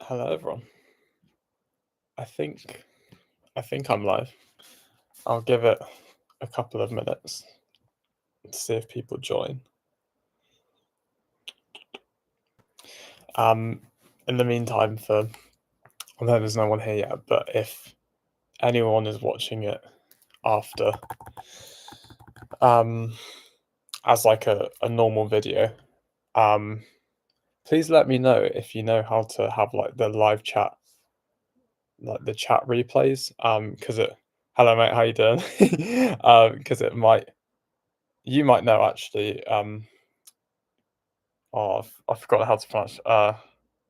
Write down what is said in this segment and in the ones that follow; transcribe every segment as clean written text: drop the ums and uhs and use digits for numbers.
Hello everyone. I think I think I'm live. I'll give it a couple of minutes to see if people join. In the meantime, I know there's no one here yet, but if anyone is watching it after, as like a normal video, please let me know if you know how to have like the live chat, like the chat replays. Hello mate, how you doing? Because you might know actually. I forgot how to pronounce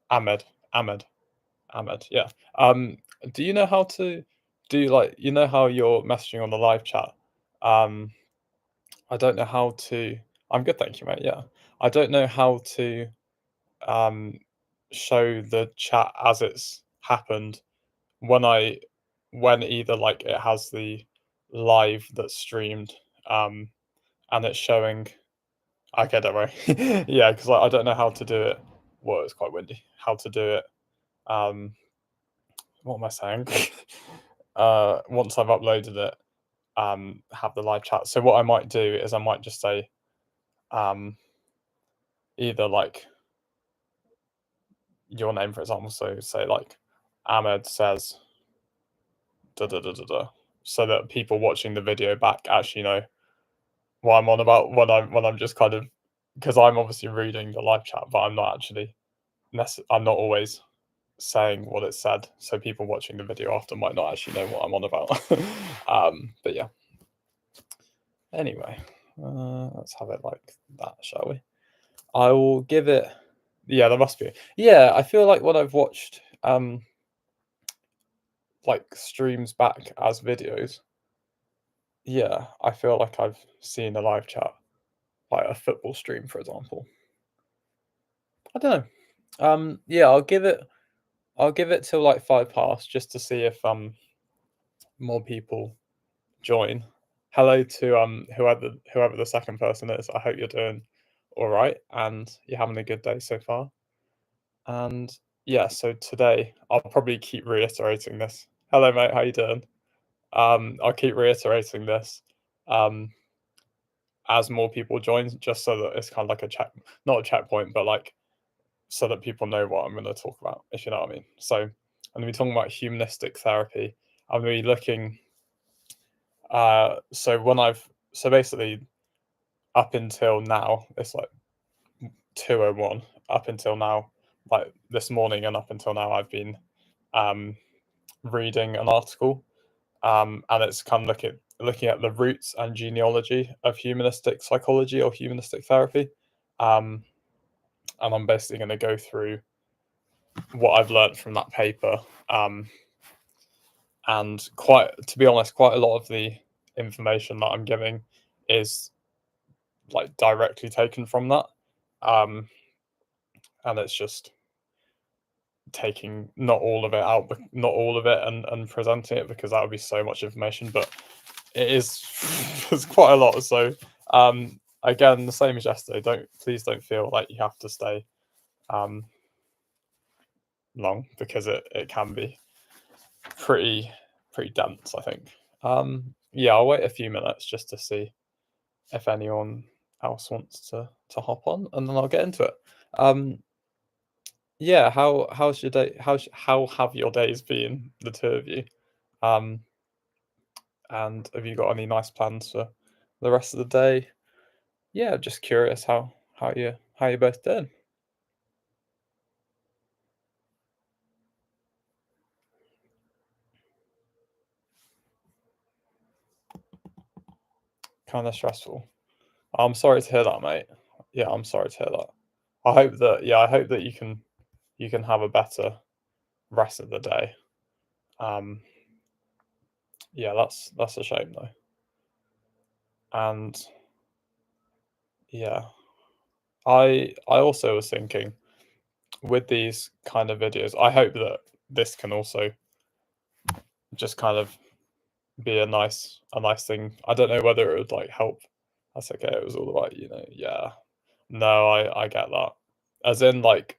Ahmed. Ahmed. Ahmed. Yeah. Do you know how to do like how you're messaging on the live chat? Um, I don't know how to. I'm good, thank you, mate. Yeah. I don't know how to um show the chat as it's happened when when either like it has the live that's streamed and it's showing. Okay, don't worry. Yeah, because I don't know how to do it. Well, it's quite windy. How to do it? Um, what am I saying? Once I've uploaded it, have the live chat. So what I might do is I might just say, um, either like your name, for example. So say like Ahmed says da da da da da, so that people watching the video back actually know what I'm on about when I'm just kind of, because I'm obviously reading the live chat, but I'm not actually I'm not always saying what it said, so people watching the video after might not actually know what I'm on about. But yeah. Anyway, let's have it like that, shall we? I will give it. Yeah, there must be. Yeah, I feel like when I've watched like streams back as videos, yeah, I feel like I've seen a live chat, like a football stream, for example. I don't know. Yeah, I'll give it till like 5 past just to see if more people join. Hello to whoever the second person is. I hope you're doing all right and you're having a good day so far. And yeah, so today I'll probably keep reiterating this. Hello, mate. How you doing? I'll keep reiterating this as more people join, just so that it's kind of like a check, not a checkpoint, but like so that people know what I'm going to talk about, if you know what I mean. So I'm going to be talking about humanistic therapy. I'm going to be looking. So basically, up until now, it's like 2:01. Up until now, like this morning and up until now, I've been reading an article, and it's kind of looking at the roots and genealogy of humanistic psychology or humanistic therapy. And I'm basically going to go through what I've learned from that paper. And to be honest, quite a lot of the information that I'm giving is like directly taken from that. And it's just taking not all of it out, but not all of it, and presenting it, because that would be so much information. But it is it's quite a lot. So again, the same as yesterday. Please don't feel like you have to stay long, because it can be pretty dense, I think. Yeah, I'll wait a few minutes just to see if anyone else wants to hop on, and then I'll get into it. Yeah, how's your day? How have your days been, the two of you? Um, and have you got any nice plans for the rest of the day? Yeah, just curious how you both doing. Kind of stressful. I'm sorry to hear that, mate. Yeah, I'm sorry to hear that. I hope that you can have a better rest of the day. Um, yeah, that's a shame though. And yeah, I also was thinking, with these kind of videos, I hope that this can also just kind of be a nice thing. I don't know whether it would like help. That's okay. It was all about, yeah. No, I get that. As in like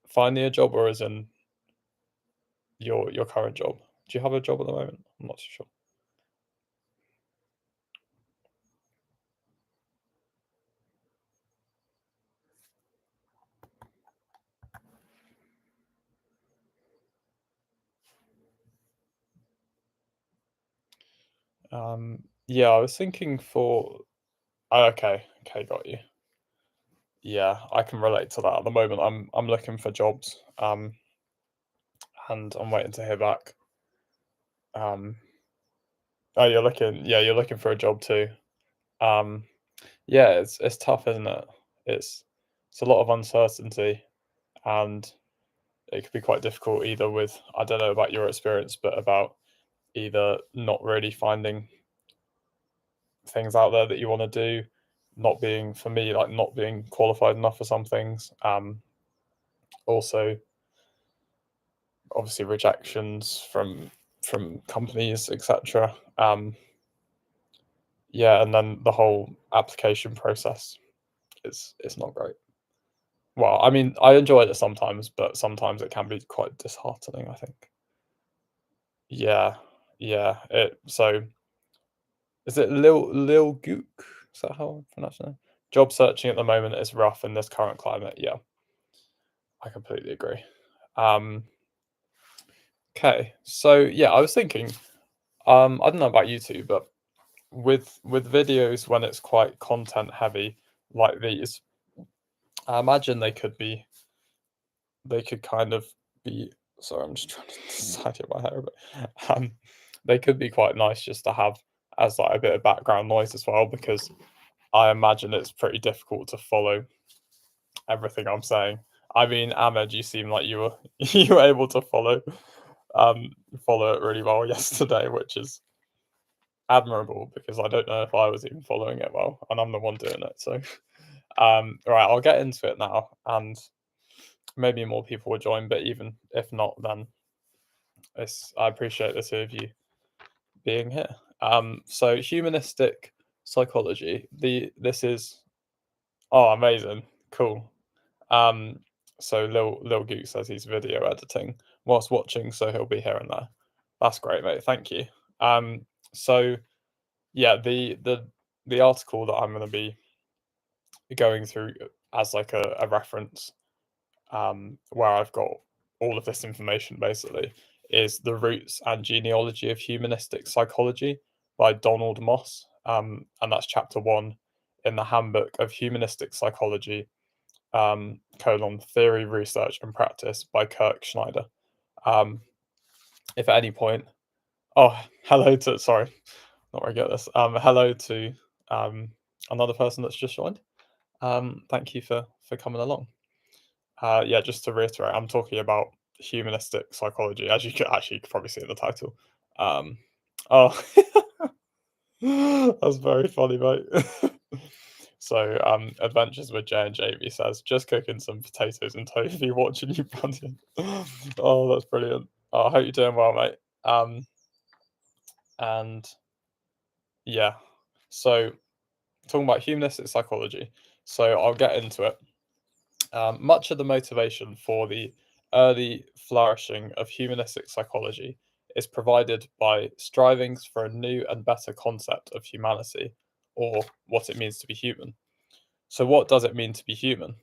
finding a job, or as in your current job? Do you have a job at the moment? I'm not too sure. Yeah, I was thinking for oh, okay, okay, got you. Yeah, I can relate to that. At the moment, I'm looking for jobs, and I'm waiting to hear back. Um, oh, you're looking for a job too. Um, yeah, it's tough, isn't it? It's it's a lot of uncertainty, and it could be quite difficult either with I don't know about your experience, but about either not really finding things out there that you want to do, not being for me like not being qualified enough for some things. Also, obviously rejections from companies, etc. Yeah, and then the whole application process is not great. Well, I mean, I enjoy it sometimes, but sometimes it can be quite disheartening, I think. Yeah, yeah. Is it Lil Gook? Is that how I pronounce it? Job searching at the moment is rough in this current climate. Yeah, I completely agree. Um, okay, so yeah, I was thinking, I don't know about you two, but with videos when it's quite content heavy like these, I imagine they could kind of be. Sorry, I'm just trying to decide my hair a bit. They could be quite nice just to have as like a bit of background noise as well, because I imagine it's pretty difficult to follow everything I'm saying. I mean, Ahmed, you seem like you were you were able to um follow it really well yesterday, which is admirable because I don't know if I was even following it well, and I'm the one doing it. So, right, I'll get into it now, and maybe more people will join. But even if not, then I appreciate the two of you being here. So humanistic psychology. This is oh amazing, cool. Um, so Lil Goose says he's video editing whilst watching, so he'll be here and there. That's great, mate. Thank you. Um, so yeah, the article that I'm going to be going through as like a reference, where I've got all of this information basically, is The Roots and Genealogy of Humanistic Psychology by Donald Moss. And that's chapter one in the Handbook of Humanistic Psychology, colon, Theory, Research and Practice by Kirk Schneider. Um, if at any point, oh, hello to, sorry, not very good at this. Hello to another person that's just joined. Thank you for coming along. Yeah, just to reiterate, I'm talking about humanistic psychology, as you could probably see in the title. Um, oh, that's very funny, mate. So, Adventures with J and JV says, just cooking some potatoes and tofu, watching you, Brandon. Oh, that's brilliant. Oh, I hope you're doing well, mate. And yeah, so talking about humanistic psychology. So I'll get into it. Much of the motivation for the early flourishing of humanistic psychology is provided by strivings for a new and better concept of humanity, or what it means to be human. So, what does it mean to be human?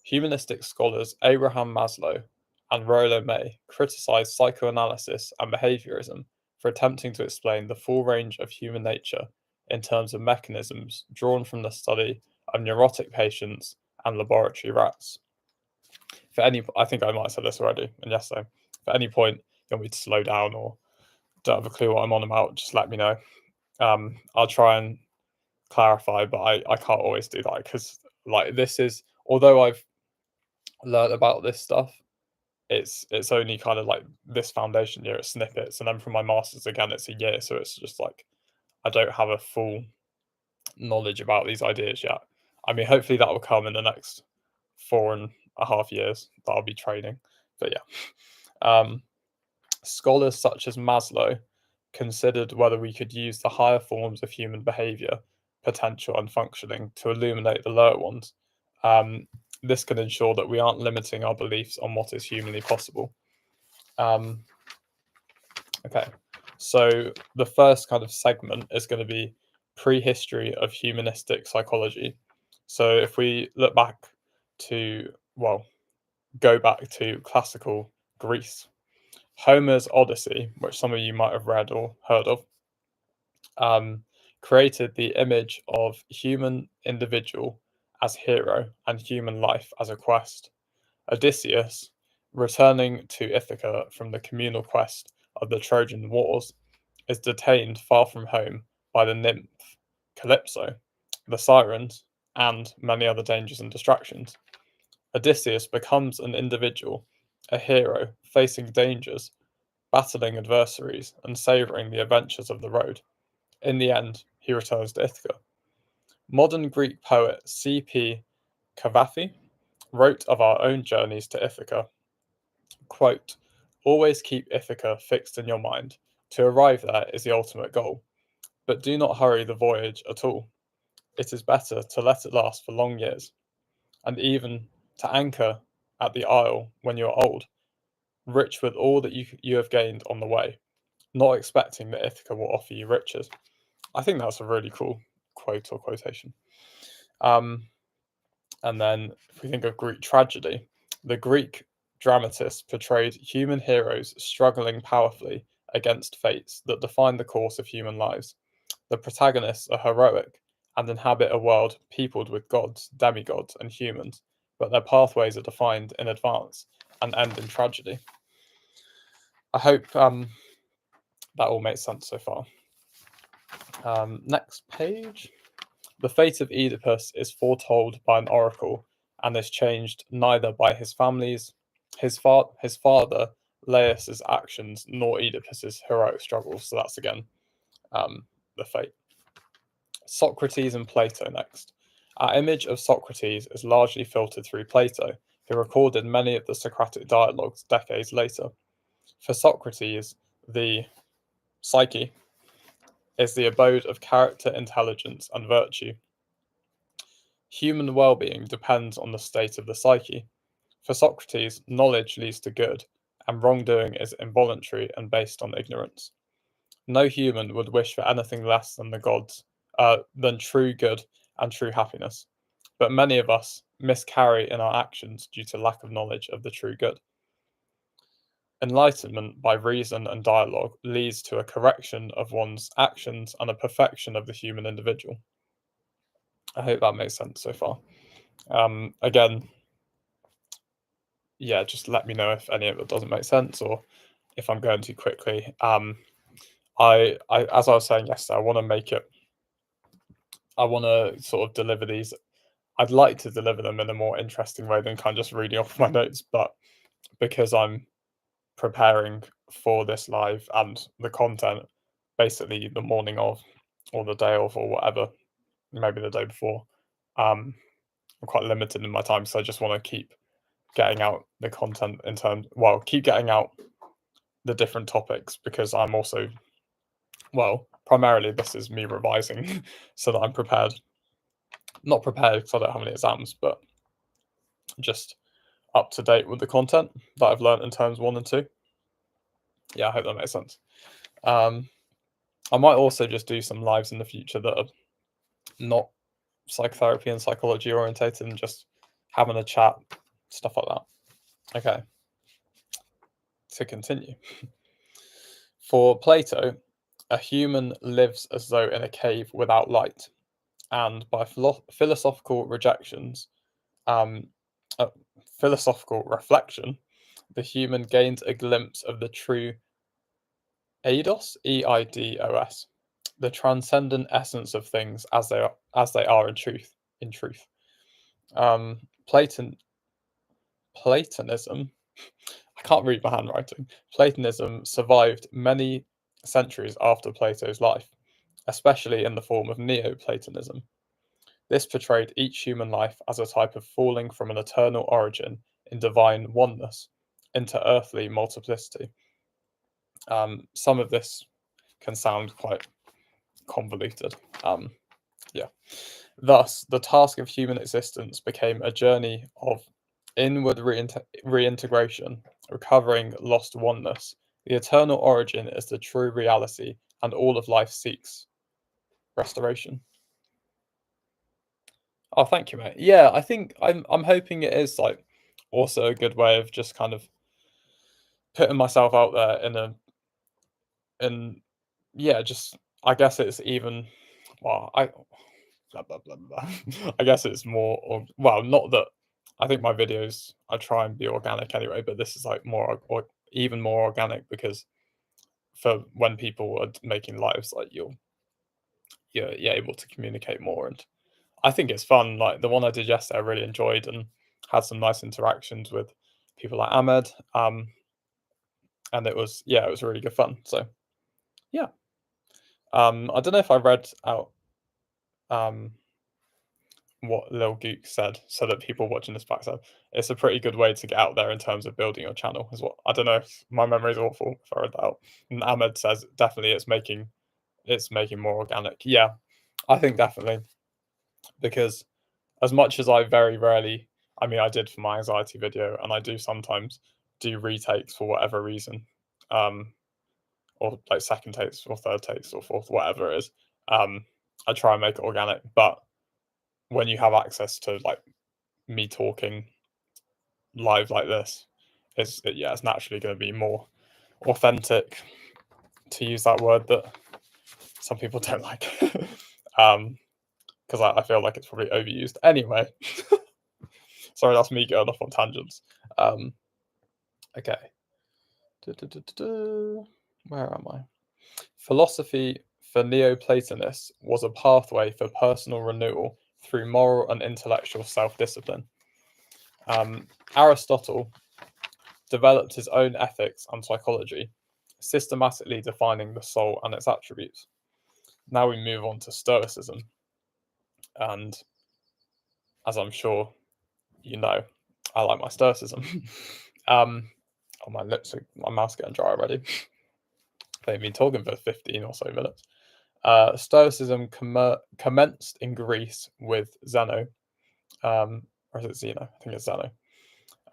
Humanistic scholars Abraham Maslow and Rollo May criticize psychoanalysis and behaviorism for attempting to explain the full range of human nature in terms of mechanisms drawn from the study of neurotic patients and laboratory rats. For any, I think I might have said this already, and yes, so at any point you want me to slow down or don't have a clue what I'm on about, just let me know. I'll try and clarify, but I can't always do that because like this is although I've learned about this stuff, it's only kind of like this foundation year, it's snippets, and then from my masters again, it's a year, so it's just like I don't have a full knowledge about these ideas yet. I mean, hopefully that will come in the next 4.5 years that I'll be training. But yeah, scholars such as Maslow considered whether we could use the higher forms of human behavior, potential, and functioning to illuminate the lower ones. Um, this can ensure that we aren't limiting our beliefs on what is humanly possible. Um, Okay, so the first kind of segment is going to be prehistory of humanistic psychology. So if we look back to, well, go back to classical Greece, Homer's Odyssey, which some of you might have read or heard of, created the image of human individual as hero and human life as a quest. Odysseus, returning to Ithaca from the communal quest of the Trojan Wars, is detained far from home by the nymph Calypso, the sirens, and many other dangers and distractions. Odysseus becomes an individual, a hero facing dangers, battling adversaries, and savouring the adventures of the road. In the end, he returns to Ithaca. Modern Greek poet C.P. Cavafy wrote of our own journeys to Ithaca, quote, "Always keep Ithaca fixed in your mind. To arrive there is the ultimate goal. But do not hurry the voyage at all. It is better to let it last for long years, and even to anchor at the isle when you are old, rich with all that you have gained on the way, not expecting that Ithaca will offer you riches." I think that's a really cool quote or quotation. Um, and then if we think of Greek tragedy, the Greek dramatists portrayed human heroes struggling powerfully against fates that define the course of human lives. The protagonists are heroic and inhabit a world peopled with gods, demigods, and humans, but their pathways are defined in advance and end in tragedy. I hope that all makes sense so far. Next page. The fate of Oedipus is foretold by an oracle and is changed neither by his father Laius's actions nor Oedipus's heroic struggles. So that's again the fate. Socrates and Plato next. Our image of Socrates is largely filtered through Plato, who recorded many of the Socratic dialogues decades later. For Socrates, the psyche is the abode of character, intelligence, and virtue. Human well-being depends on the state of the psyche. For Socrates, knowledge leads to good, and wrongdoing is involuntary and based on ignorance. No human would wish for anything less than the gods, than true good and true happiness. But many of us miscarry in our actions due to lack of knowledge of the true good. Enlightenment by reason and dialogue leads to a correction of one's actions and a perfection of the human individual. I hope that makes sense so far. Again, yeah, just let me know if any of it doesn't make sense or if I'm going too quickly. I as I was saying yesterday, I want to sort of deliver these. I'd like to deliver them in a more interesting way than kind of just reading off my notes, but because I'm preparing for this live and the content basically the morning of or the day of or whatever, maybe the day before, I'm quite limited in my time, so I just want to keep getting out the content keep getting out the different topics because I'm also, primarily this is me revising so that I'm prepared. Not prepared because I don't have any exams, but just up to date with the content that I've learned in terms 1 and 2. Yeah, I hope that makes sense. I might also just do some lives in the future that are not psychotherapy and psychology orientated and just having a chat, stuff like that. Okay. To continue. For Plato, a human lives as though in a cave without light, and by philosophical rejections, um, philosophical reflection, the human gains a glimpse of the true eidos, eidos, the transcendent essence of things as they are in truth. Um, Platon, Platonism. I can't read my handwriting. Platonism survived many centuries after Plato's life, especially in the form of Neoplatonism. This portrayed each human life as a type of falling from an eternal origin in divine oneness into earthly multiplicity. Some of this can sound quite convoluted. Yeah. Thus, the task of human existence became a journey of inward reintegration, recovering lost oneness, The eternal origin is the true reality, and all of life seeks restoration. Oh, thank you, mate. Yeah, I think I'm hoping it is like also a good way of just kind of putting myself out there in yeah, just I guess it's even well, I blah blah blah blah. I guess it's more or well, not that I think my videos I try and be organic anyway, but this is like more or even more organic because for when people are making lives, like you're able to communicate more, and I think it's fun. Like the one I did yesterday, I really enjoyed and had some nice interactions with people like Ahmed. And it was yeah, it was really good fun. So yeah, I don't know if I read out um what Lil Gook said, so that people watching this back said it's a pretty good way to get out there in terms of building your channel. Is what I don't know if my memory is awful if I read that out. And Ahmed says definitely it's making more organic. Yeah, I think definitely because as much as I very rarely, I mean, I did for my anxiety video, and I do sometimes do retakes for whatever reason, um, or like second takes or third takes or fourth, whatever it is. I try and make it organic, but when you have access to like me talking live like this, yeah, it's naturally going to be more authentic, to use that word that some people don't like, because I feel like it's probably overused. Anyway, sorry, that's me going off on tangents. Um, okay. Where am I? Philosophy for Neoplatonists was a pathway for personal renewal through moral and intellectual self-discipline. Aristotle developed his own ethics and psychology, systematically defining the soul and its attributes. Now we move on to Stoicism, and as I'm sure you know, I like my Stoicism. um, oh, my mouth's getting dry already. They've been talking for 15 or so minutes. Stoicism commenced in Greece with Zeno, or is it Zeno? I think it's Zeno.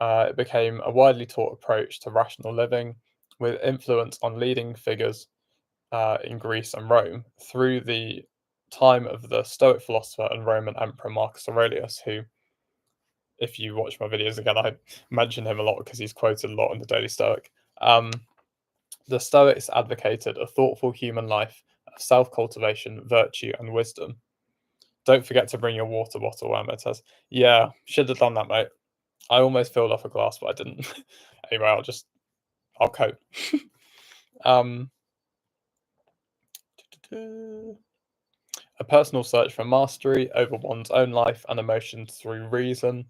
It became a widely taught approach to rational living, with influence on leading figures in Greece and Rome through the time of the Stoic philosopher and Roman Emperor Marcus Aurelius, who, if you watch my videos again, I mention him a lot because he's quoted a lot in the Daily Stoic. The Stoics advocated a thoughtful human life of self-cultivation, virtue, and wisdom. Don't forget to bring your water bottle, Ahmed says. Yeah, should have done that, mate. I almost filled off a glass, but I didn't. Anyway, I'll cope. um, a personal search for mastery over one's own life and emotions through reason.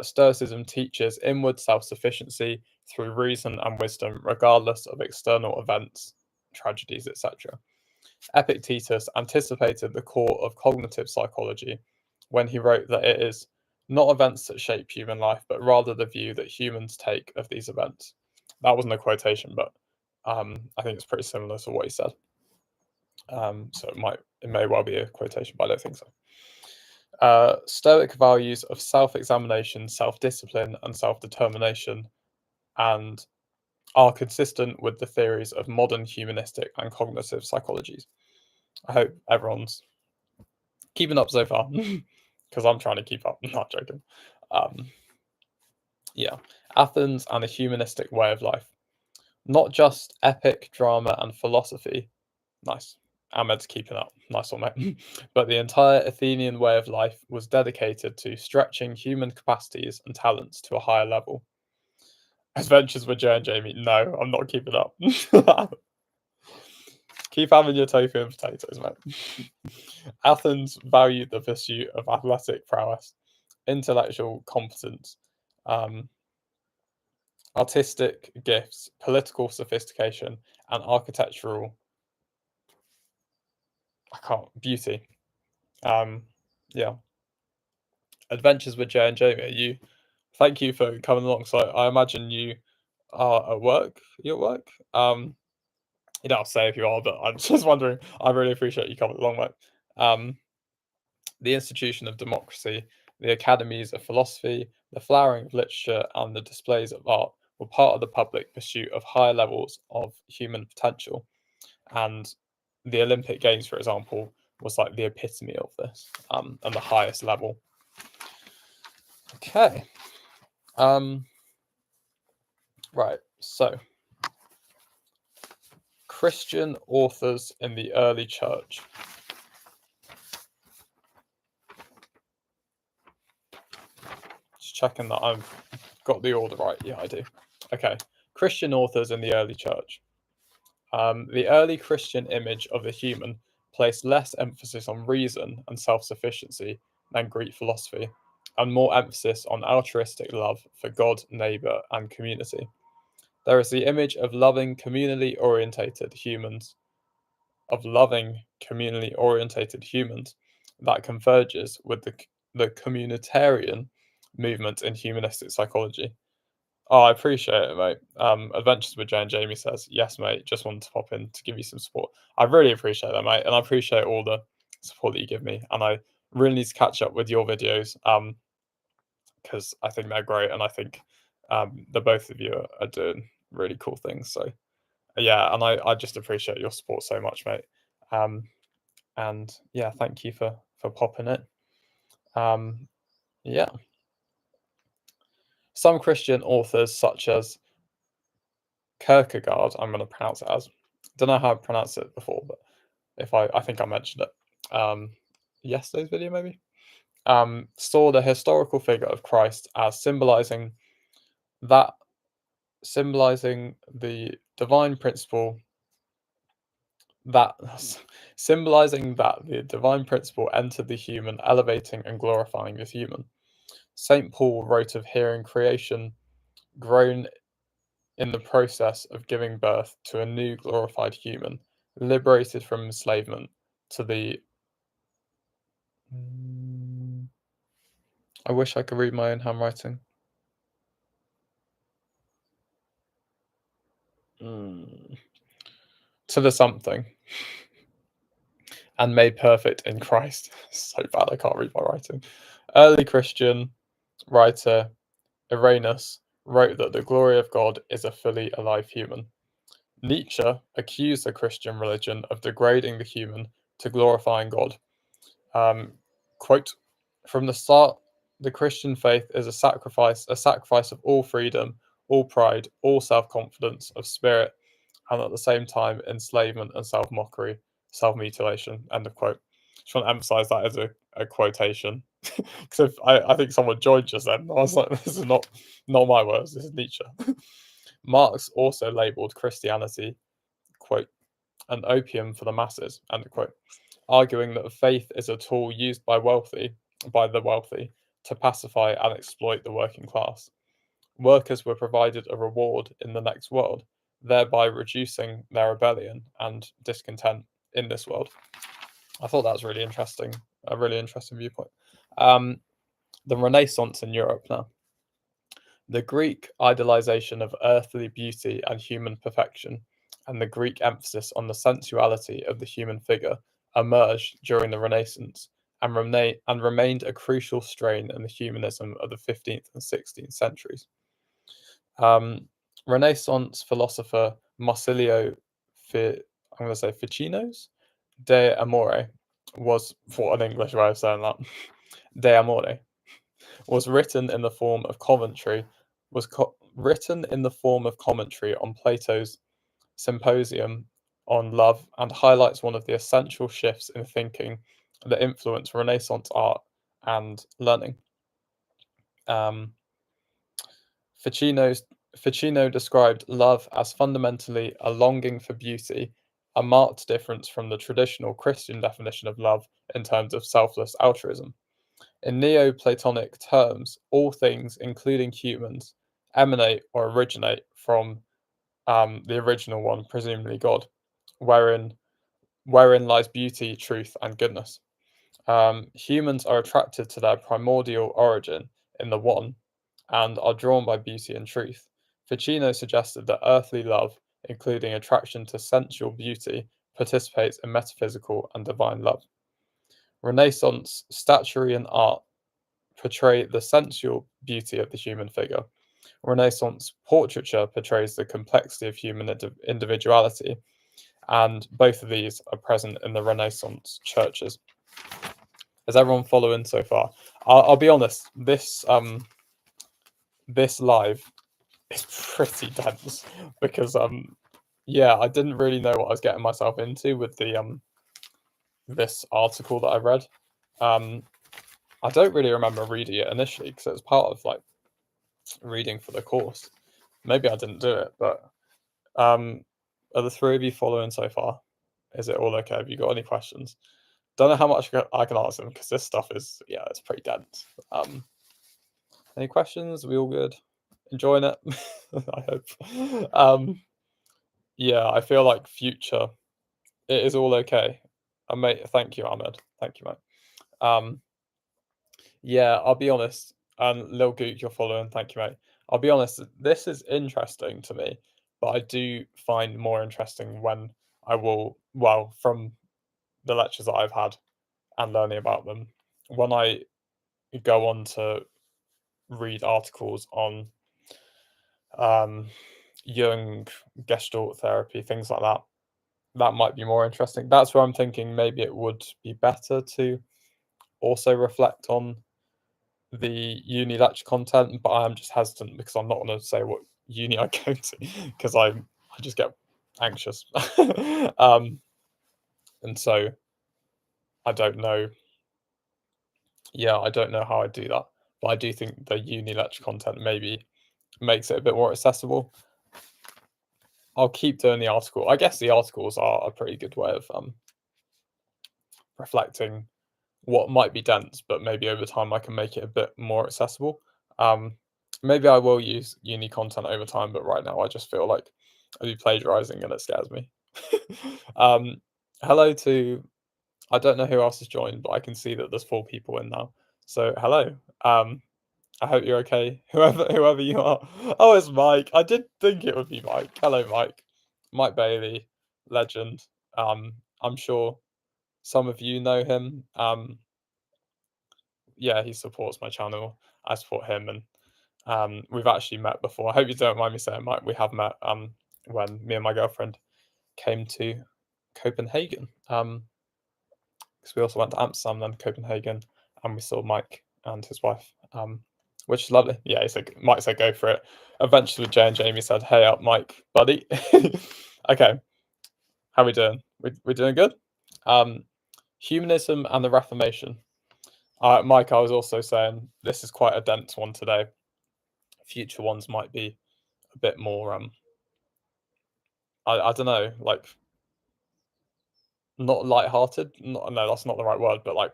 Stoicism teaches inward self-sufficiency through reason and wisdom, regardless of external events, tragedies, etc. Epictetus anticipated the core of cognitive psychology when he wrote that it is not events that shape human life, but rather the view that humans take of these events. That wasn't a quotation, but I think it's pretty similar to what he said. So it may well be a quotation, but I don't think so. Stoic values of self-examination, self-discipline, and self-determination, and are consistent with the theories of modern humanistic and cognitive psychologies. I hope everyone's keeping up so far, because I'm trying to keep up. I'm not joking. Yeah, Athens and a humanistic way of life, not just epic drama and philosophy. Nice. Ahmed's keeping up. Nice one, mate. But the entire Athenian way of life was dedicated to stretching human capacities and talents to a higher level. Adventures with Joe and Jamie. No, I'm not keeping up. Keep having your tofu and potatoes, mate. Athens valued the pursuit of athletic prowess, intellectual competence, um, artistic gifts, political sophistication, and architectural beauty. Yeah. Adventures with Jay and Jamie. Thank you for coming along. So I imagine you are at work. You at work? You don't have to say if you are, but I'm just wondering. I really appreciate you coming along, mate. Um, the institution of democracy, the academies of philosophy, the flowering of literature, and the displays of art were part of the public pursuit of higher levels of human potential. And the Olympic Games, for example, was like the epitome of this, and the highest level. Okay. Right. So, Christian authors in the early church. Just checking that I've got the order right. Yeah, I do. Okay. Christian authors in the early church. The early Christian image of the human placed less emphasis on reason and self-sufficiency than Greek philosophy, and more emphasis on altruistic love for God, neighbour, and community. There is the image of loving, communally orientated humans, that converges with the communitarian movement in humanistic psychology. Oh, I appreciate it, mate. Adventures with Jay and Jamie says, yes, mate, just wanted to pop in to give you some support. I really appreciate that, mate, and I appreciate all the support that you give me. And I really need to catch up with your videos, because I think they're great, and I think the both of you are doing really cool things. So yeah, and I just appreciate your support so much, mate. And yeah, thank you for popping it. Yeah. Some Christian authors, such as Kierkegaard, I'm going to pronounce it as. Don't know how I pronounced it before, but if I think I mentioned it. Yesterday's video maybe. Saw the historical figure of Christ as that symbolizing the divine principle that symbolizing that the divine principle entered the human, elevating and glorifying the human. St. Paul wrote of hearing creation groan in the process of giving birth to a new glorified human, liberated from enslavement to the. I wish I could read my own handwriting. To the something. And made perfect in Christ. So bad I can't read my writing. Early Christian writer Irenaeus wrote that the glory of God is a fully alive human. Nietzsche accused the Christian religion of degrading the human to glorifying God. Quote, from the start, the Christian faith is a sacrifice of all freedom, all pride, all self-confidence of spirit, and at the same time, enslavement and self-mockery, self-mutilation, end of quote. Just want to emphasize that as a quotation. Because I think someone joined just then. I was like, this is not my words, this is Nietzsche. Marx also labelled Christianity, quote, an opium for the masses, end quote, arguing that faith is a tool used by the wealthy to pacify and exploit the working class. Workers were provided a reward in the next world, thereby reducing their rebellion and discontent in this world. I thought that was really interesting, a really interesting viewpoint. The Renaissance in Europe now. The Greek idolization of earthly beauty and human perfection, and the Greek emphasis on the sensuality of the human figure, emerged during the Renaissance and remained a crucial strain in the humanism of the 15th and 16th centuries. Renaissance philosopher Marsilio Ficino's De Amore was, what an English way of saying that, De Amore, was written in the form of commentary on Plato's Symposium on Love, and highlights one of the essential shifts in thinking that influenced Renaissance art and learning. Ficino described love as fundamentally a longing for beauty, a marked difference from the traditional Christian definition of love in terms of selfless altruism. In Neoplatonic terms, all things, including humans, emanate or originate from the original one, presumably God, wherein lies beauty, truth, and goodness. Humans are attracted to their primordial origin in the one, and are drawn by beauty and truth. Ficino suggested that earthly love, including attraction to sensual beauty, participates in metaphysical and divine love. Renaissance statuary and art portray the sensual beauty of the human figure, Renaissance portraiture portrays the complexity of human individuality, and both of these are present in the Renaissance churches. Is everyone following so far? I'll be honest. This live is pretty dense because yeah, I didn't really know what I was getting myself into with the this article that I read. I don't really remember reading it initially because it was part of like reading for the course. Maybe I didn't do it, but are the three of you following so far? Is it all okay? Have you got any questions? Don't know how much I can answer them because this stuff is, yeah, it's pretty dense. Any questions? We all good? Enjoying it? I hope. Yeah, I feel like future. It is all okay. Mate, thank you, Ahmed. Thank you, mate. Yeah, I'll be honest. And Lil Gook, you're following. Thank you, mate. I'll be honest. This is interesting to me, but I do find more interesting when well, from the lectures that I've had and learning about them, when I go on to read articles on Jung, Gestalt therapy, things like that, that might be more interesting. That's where I'm thinking maybe it would be better to also reflect on the uni lecture content, but I'm just hesitant because I'm not going to say what uni I go to because I just get anxious. And so I don't know. Yeah, I don't know how I do that, but I do think the uni lecture content maybe makes it a bit more accessible. I'll keep doing the article. I guess the articles are a pretty good way of reflecting what might be dense, but maybe over time I can make it a bit more accessible. Maybe I will use uni content over time, but right now I just feel like I'll be plagiarizing and it scares me. Hello to, I don't know who else has joined, but I can see that there's 4 people in now. So hello. I hope you're okay, whoever you are. Oh, it's Mike. I did think it would be Mike. Hello, Mike. Mike Bailey, legend. I'm sure some of you know him. Yeah, he supports my channel. I support him, and we've actually met before. I hope you don't mind me saying, Mike. We have met when me and my girlfriend came to Copenhagen. Because we also went to Amsterdam, then Copenhagen, and we saw Mike and his wife, which is lovely. Yeah, he said, Mike said, go for it. Eventually, with Jay and Jamie said, hey up, Mike, buddy. Okay, how we doing? We're doing good. Humanism and the Reformation. Mike, I was also saying this is quite a dense one today. Future ones might be a bit more. I don't know, like not light-hearted. No, that's not the right word, but like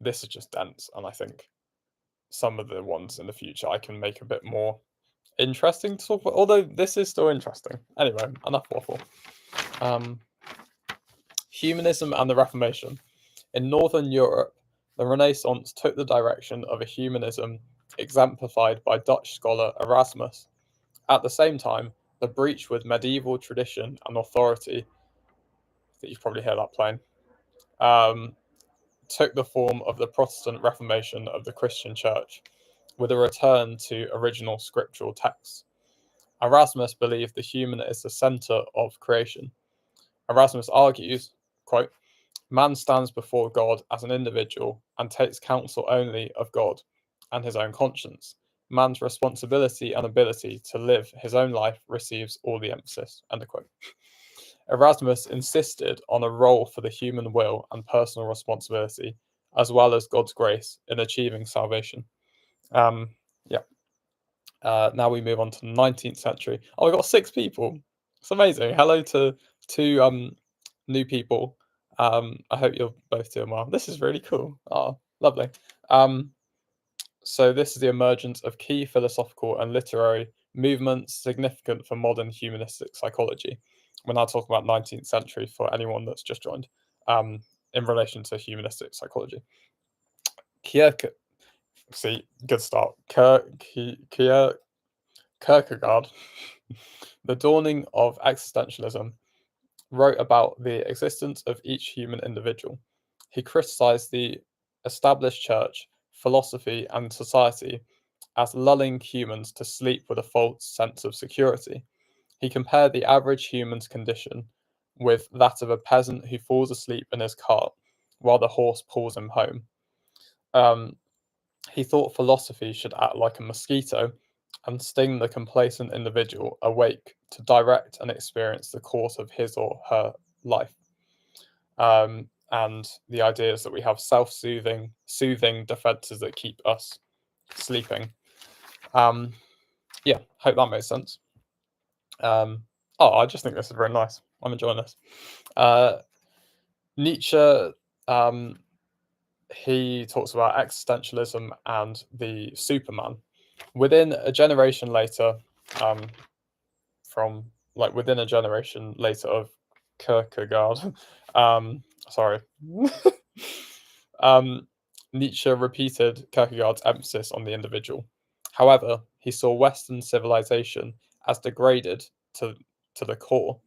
this is just dense, and I think some of the ones in the future I can make a bit more interesting to talk about. Although this is still interesting. Anyway, enough waffle. Humanism and the Reformation. In Northern Europe, the Renaissance took the direction of a humanism exemplified by Dutch scholar Erasmus. At the same time, the breach with medieval tradition and authority, I think you probably hear that playing, took the form of the Protestant Reformation of the Christian Church, with a return to original scriptural texts. Erasmus believed the human is the center of creation. Erasmus argues, quote, man stands before God as an individual and takes counsel only of God and his own conscience. Man's responsibility and ability to live his own life receives all the emphasis. End of quote. Erasmus insisted on a role for the human will and personal responsibility, as well as God's grace in achieving salvation. Yeah. Now we move on to the 19th century. Oh, we got 6 people. It's amazing. Hello to 2 new people. I hope you're both doing well. This is really cool. Oh, lovely. So this is the emergence of key philosophical and literary movements significant for modern humanistic psychology. We're now talking about 19th century for anyone that's just joined, in relation to humanistic psychology. Kierkegaard, see, good start. Kierkegaard, The Dawning of Existentialism, wrote about the existence of each human individual. He criticized the established church, philosophy, and society as lulling humans to sleep with a false sense of security. He compared the average human's condition with that of a peasant who falls asleep in his cart while the horse pulls him home. Um, he thought philosophy should act like a mosquito and sting the complacent individual awake to direct and experience the course of his or her life. And the idea is that we have soothing defenses that keep us sleeping. Yeah, hope that makes sense. I just think this is very nice. I'm enjoying this. Nietzsche, he talks about existentialism and the Superman. Within a generation later, within a generation later of Kierkegaard, sorry, Nietzsche repeated Kierkegaard's emphasis on the individual. However, he saw Western civilization as degraded to the core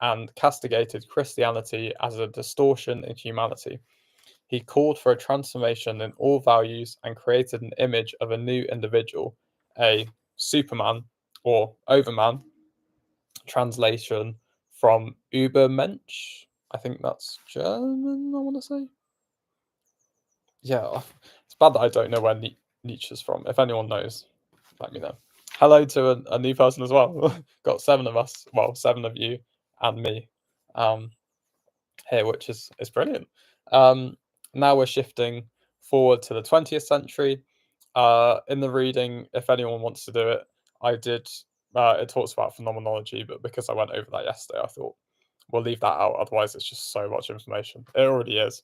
and castigated Christianity as a distortion in humanity. He called for a transformation in all values and created an image of a new individual, a Superman or Overman, translation from Übermensch. I think that's German, I want to say. Yeah, it's bad that I don't know where Nietzsche's from. If anyone knows, let me know. Hello to a new person as well. Got 7 of us, well, 7 of you and me here, which is brilliant. Now we're shifting forward to the 20th century. In the reading, if anyone wants to do it, I did. It talks about phenomenology, but because I went over that yesterday, I thought we'll leave that out. Otherwise, it's just so much information. It already is.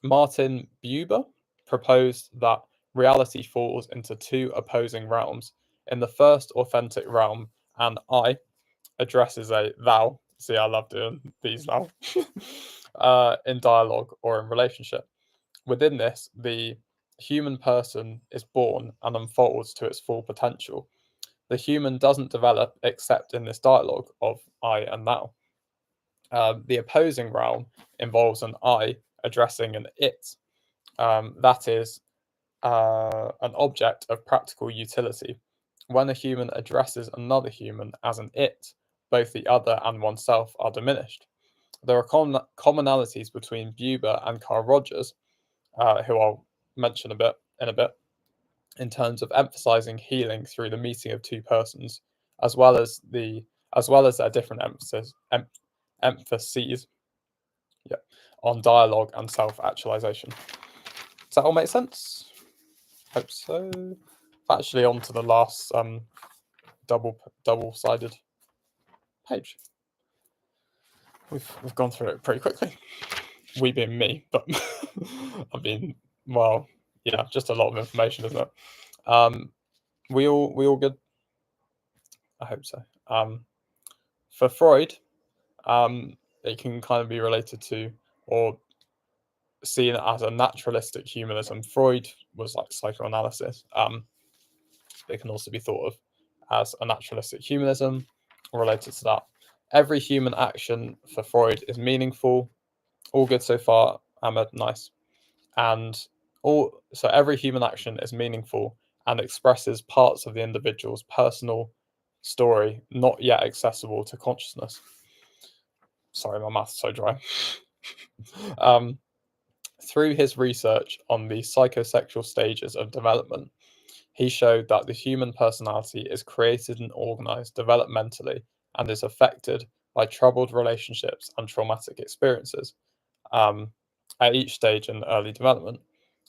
Martin Buber proposed that reality falls into 2 opposing realms. In the first authentic realm, an I addresses a thou. See, I love doing these now. In dialogue or in relationship. Within this, the human person is born and unfolds to its full potential. The human doesn't develop except in this dialogue of I and thou. The opposing realm involves an I addressing an it. That is an object of practical utility. When a human addresses another human as an it, both the other and oneself are diminished. There are commonalities between Buber and Carl Rogers, who I'll mention in a bit, in terms of emphasizing healing through the meeting of 2 persons, as well as their different emphases on dialogue and self-actualization. Does that all make sense? Hope so. Actually, on to the last double-sided page. We've gone through it pretty quickly. We being me, but I mean, well, yeah, just a lot of information, isn't it? We all good? I hope so. For Freud, it can kind of be related to or seen as a naturalistic humanism. Freud was like psychoanalysis. It can also be thought of as a naturalistic humanism related to that. Every human action for Freud is meaningful. All good so far, Ahmed. Nice. And so every human action is meaningful and expresses parts of the individual's personal story, not yet accessible to consciousness. Sorry, my mouth's so dry. Through his research on the psychosexual stages of development, he showed that the human personality is created and organized developmentally and is affected by troubled relationships and traumatic experiences at each stage in early development.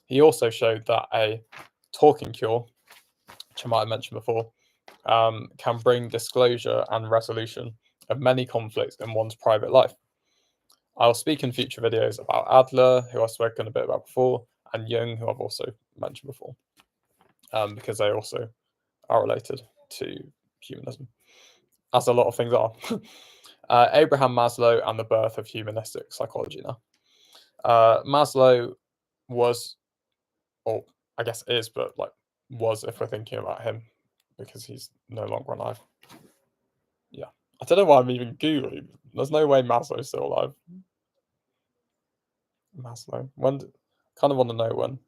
He also showed that a talking cure, which I might have mentioned before, can bring disclosure and resolution of many conflicts in one's private life. I'll speak in future videos about Adler, who I've spoken a bit about before, and Jung, who I've also mentioned before, because they also are related to humanism, as a lot of things are. Abraham Maslow and the birth of humanistic psychology now. Maslow was, or I guess is, but was if we're thinking about him, because he's no longer alive. Yeah. I don't know why I'm even Googling. There's no way Maslow's still alive. Maslow. Kind of want to know when.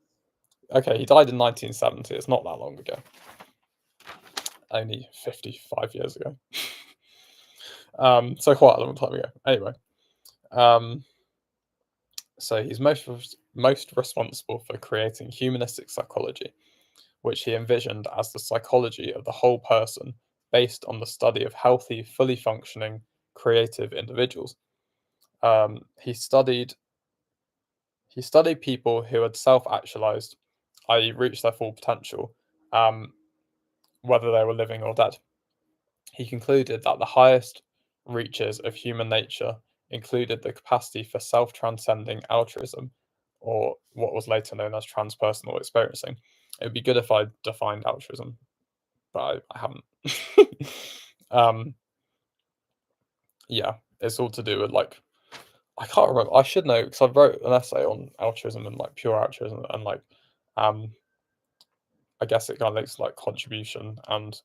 Okay, he died in 1970. It's not that long ago. Only 55 years ago. So quite a long time ago. Anyway, um, so he's most responsible for creating humanistic psychology, which he envisioned as the psychology of the whole person based on the study of healthy, fully functioning, creative individuals. Um, he studied he studied people who had self-actualized, i.e., reached their full potential, um, whether they were living or dead. He concluded that the highest reaches of human nature included the capacity for self-transcending altruism, or what was later known as transpersonal experiencing. It would be good if I defined altruism, but I haven't. um, yeah, it's all to do with like I can't remember. I should know because I wrote an essay on altruism and like pure altruism and like um I guess it kind of links to like contribution and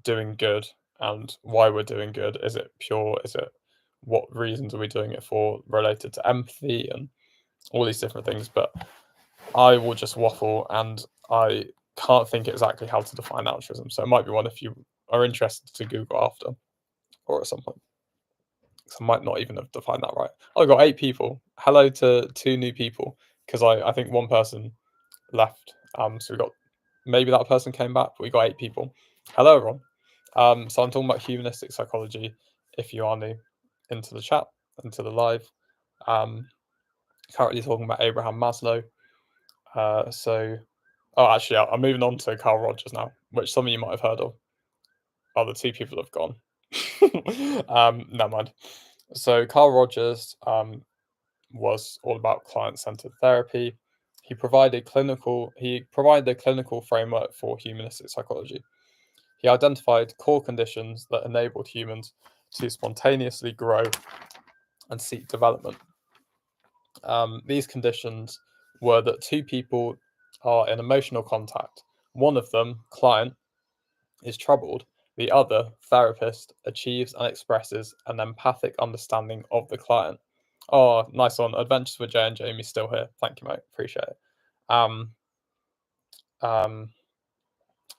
doing good and why we're doing good. Is it pure? Is it what reasons are we doing it for? Related to empathy and all these different things. But I will just waffle and I can't think exactly how to define altruism. So it might be one if you are interested to Google after or at some point. So I might not even have defined that right. Oh, I got 8 people. Hello to 2 new people because I think one person left. So we got maybe that person came back, but we got 8 people. Hello, everyone. So I'm talking about humanistic psychology. If you are new into the chat, into the live, um, currently talking about Abraham Maslow. Oh, actually, I'm moving on to Carl Rogers now, which some of you might have heard of. Oh, the 2 people have gone. Never mind. So Carl Rogers was all about client-centered therapy. He provided the clinical framework for humanistic psychology. He identified core conditions that enabled humans to spontaneously grow and seek development. These conditions were that 2 people are in emotional contact. One of them, client, is troubled. The other, therapist, achieves and expresses an empathic understanding of the client. Oh, nice one. Adventures with Jay and Jamie still here. Thank you, mate. Appreciate it. Um, um,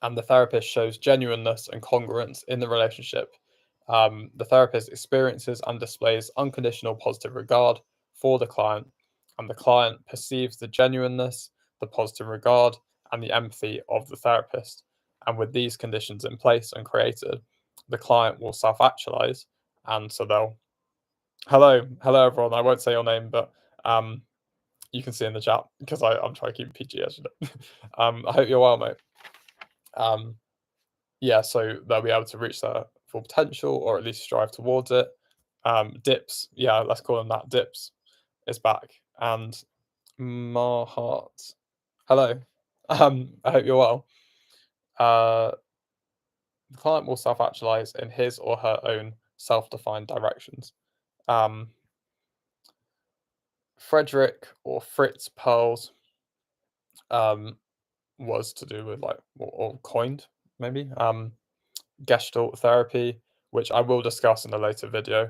and the therapist shows genuineness and congruence in the relationship. The therapist experiences and displays unconditional positive regard for the client, and the client perceives the genuineness, the positive regard, and the empathy of the therapist. And with these conditions in place and created, the client will self actualize. And so they'll, hello, everyone. I won't say your name, but you can see in the chat because I'm trying to keep PG as you know. I hope you're well, mate. Um, yeah, so they'll be able to reach their full potential or at least strive towards it. Dips, yeah, let's call them that. Dips is back. And Mahat, hello. I hope you're well. The client will self actualize in his or her own self defined directions. Um, Frederick or Fritz Perls um, was to do with like, or coined maybe, Gestalt therapy, which I will discuss in a later video,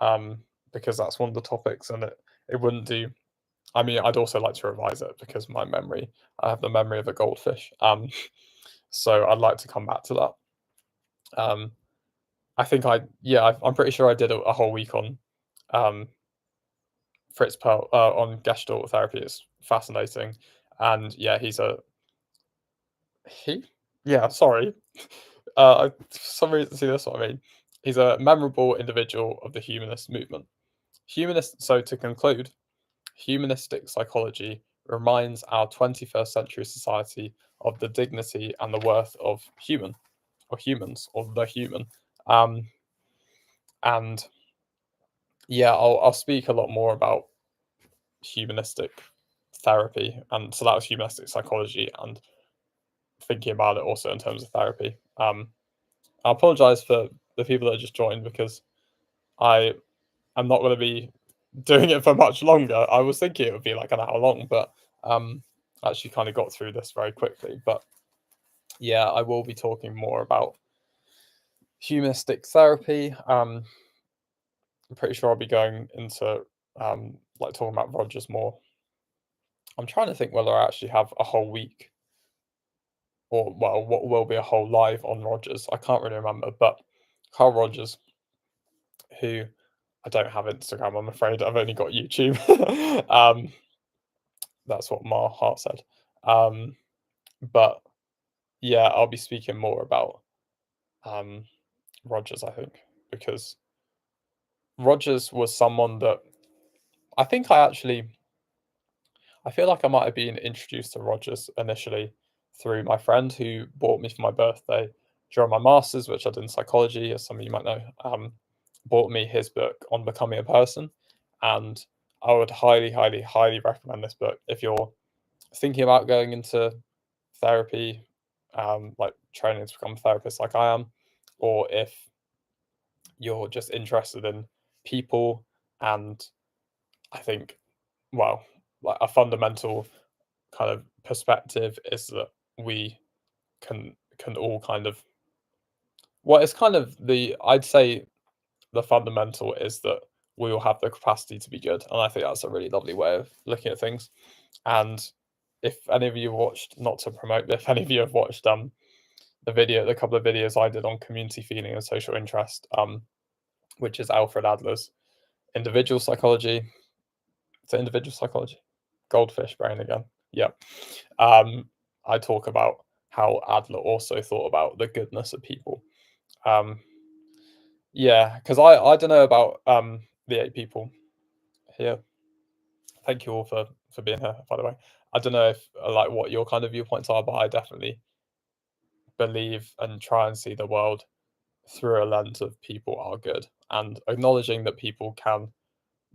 um, because that's one of the topics, and it wouldn't do. I mean, I'd also like to revise it because I have the memory of a goldfish. So I'd like to come back to that. I think I'm pretty sure I did a whole week on um, Fritz Perl on Gestalt therapy. It's fascinating, and yeah, he. Yeah, sorry. For some reason, see that's what I mean. He's a memorable individual of the humanist movement. So to conclude, humanistic psychology reminds our 21st century society of the dignity and the worth of humans, or the human. Um, and yeah, I'll speak a lot more about humanistic therapy, and so that was humanistic psychology, and thinking about it also in terms of therapy. I apologize for the people that just joined because I am not going to be doing it for much longer. I was thinking it would be like an hour long, but actually kind of got through this very quickly. But yeah, I will be talking more about humanistic therapy. I'm pretty sure I'll be going into like talking about Rogers more I'm trying to think whether I actually have a whole week or, well, what will be a whole live on Rogers. I can't really remember, but Carl Rogers, who I don't have Instagram, I'm afraid. I've only got YouTube. um, that's what my heart said. Um, but yeah, I'll be speaking more about um, Rogers, I think, because Rogers was someone that I think I feel like I might have been introduced to Rogers initially through my friend who bought me for my birthday during my master's, which I did in psychology, as some of you might know. Bought me his book on becoming a person, and I would highly, highly, highly recommend this book if you're thinking about going into therapy, like training to become a therapist, like I am, or if you're just interested in people. And I think, well, like a fundamental kind of perspective is that we can all kind of, well, it's kind of the, I'd say the fundamental is that we all have the capacity to be good, and I think that's a really lovely way of looking at things. And if any of you watched, not to promote, but if any of you have watched the couple of videos I did on community feeling and social interest, which is Alfred Adler's individual psychology. It's individual psychology. Goldfish brain again. Yeah. Um, I talk about how Adler also thought about the goodness of people. Um, yeah, because I don't know about the 8 people here. Thank you all for being here, by the way. I don't know if like what your kind of viewpoints are, but I definitely believe and try and see the world through a lens of people are good, and acknowledging that people can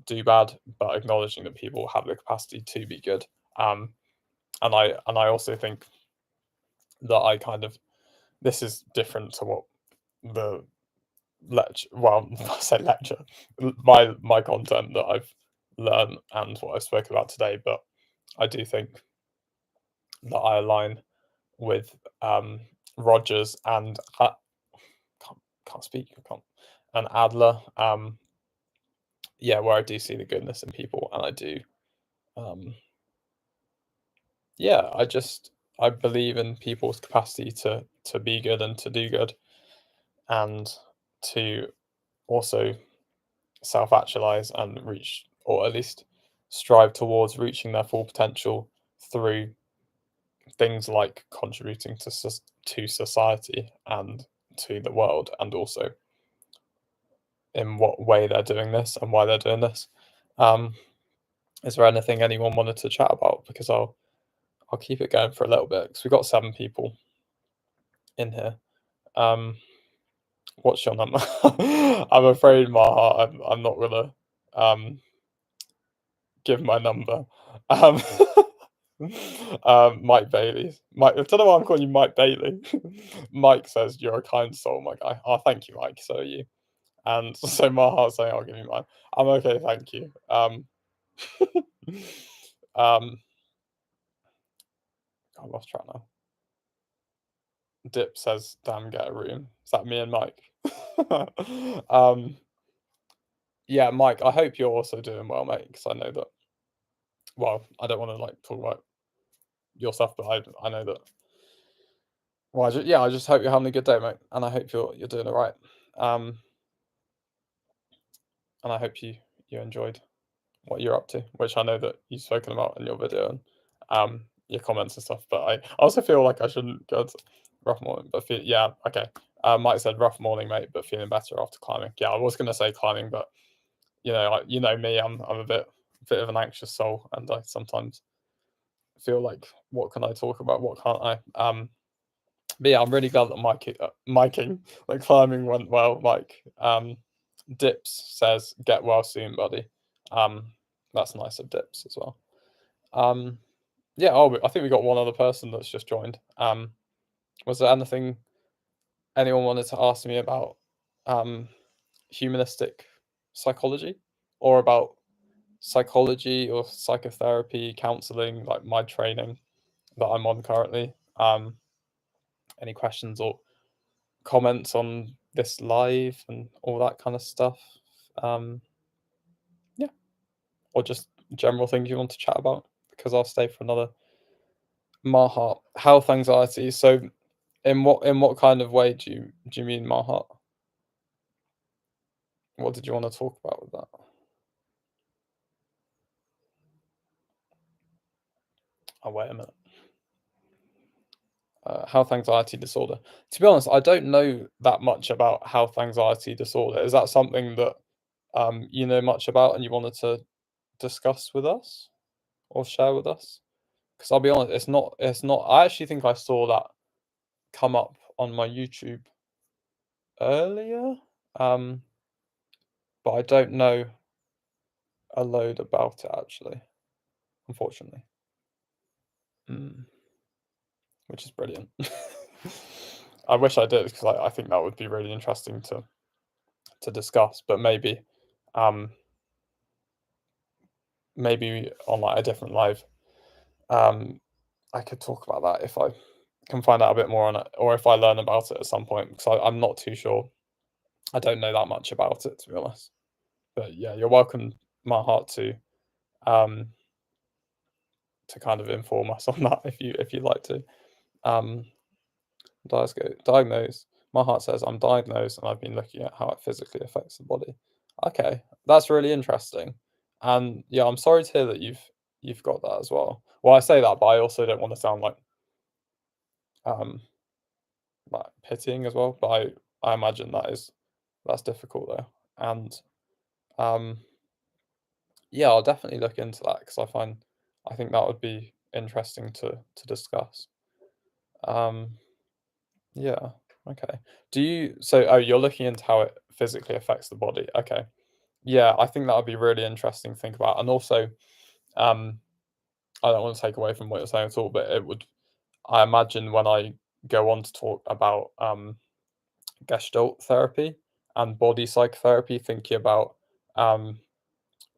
do bad, but acknowledging that people have the capacity to be good. Um, and I also think that I kind of, this is different to what the lecture, well, I say lecture, my content that I've learned and what I've spoken about today, but I do think that I align with Rogers and can't, can't speak, I can't, and Adler. Yeah, where I do see the goodness in people, and I do, um, yeah, I believe in people's capacity to be good and to do good, and to also self-actualize and reach, or at least strive towards reaching their full potential through things like contributing to society and to the world, and also in what way they're doing this and why they're doing this. Um, is there anything anyone wanted to chat about? Because I'll keep it going for a little bit because we've got 7 people in here. Um, what's your number? I'm afraid, my heart, I'm not gonna um give my number. Um, Mike Bailey. Mike, I don't know why I'm calling you Mike Bailey. Mike says you're a kind soul, my guy. Oh, thank you, Mike. So are you. And so my heart's saying I'll give you mine. I'm okay, thank you. Um, I lost track now. Dip says, "Damn, get a room." Is that me and Mike? um, yeah, Mike. I hope you're also doing well, mate. Because I know that. Well, I don't want to like talk about your stuff, but I know that. Well, yeah, I just hope you're having a good day, mate, and I hope you're doing all right. Um, and I hope you enjoyed what you're up to, which I know that you've spoken about in your video and your comments and stuff. But I also feel like I shouldn't go to rough morning, but yeah, okay. Mike said rough morning, mate, but feeling better after climbing. Yeah, I was gonna say climbing, but you know me, I'm a bit of an anxious soul, and I sometimes feel like what can I talk about, what can't I? But yeah, I'm really glad that miking, like climbing went well. Like Dips says, "Get well soon, buddy." Um, that's nice of Dips as well. Um, yeah. Oh, I think we got one other person that's just joined. Was there anything anyone wanted to ask me about humanistic psychology, or about psychology or psychotherapy, counselling, like my training that I'm on currently? Any questions or comments on this live and all that kind of stuff? Um, yeah, or just general things you want to chat about, because I'll stay for another. My heart, health anxiety. So, in what kind of way do you mean my heart? What did you want to talk about with that? Oh, wait a minute. Health anxiety disorder. To be honest, I don't know that much about health anxiety disorder. Is that something that you know much about and you wanted to discuss with us or share with us? Because I'll be honest, it's not. I actually think I saw that come up on my YouTube earlier, um, but I don't know a load about it actually, unfortunately. Mm, which is brilliant. I wish I did because I think that would be really interesting to discuss, but um, maybe on like a different live, um, I could talk about that if I can find out a bit more on it, or if I learn about it at some point, because I'm not too sure. I don't know that much about it, to be honest. But yeah, you're welcome, my heart, um, to kind of inform us on that if you'd like to. Um, diagnosed. My heart says I'm diagnosed, and I've been looking at how it physically affects the body. Okay, that's really interesting. And yeah, I'm sorry to hear that you've got that as well. Well, I say that, but I also don't want to sound um like pitying as well. But I imagine that's difficult though. And um yeah, I'll definitely look into that because I think that would be interesting to discuss. Um yeah, okay. You're looking into how it physically affects the body. Okay. Yeah, I think that would be really interesting to think about. And also, um, I don't want to take away from what you're saying at all, but I imagine when I go on to talk about Gestalt therapy and body psychotherapy, thinking about um,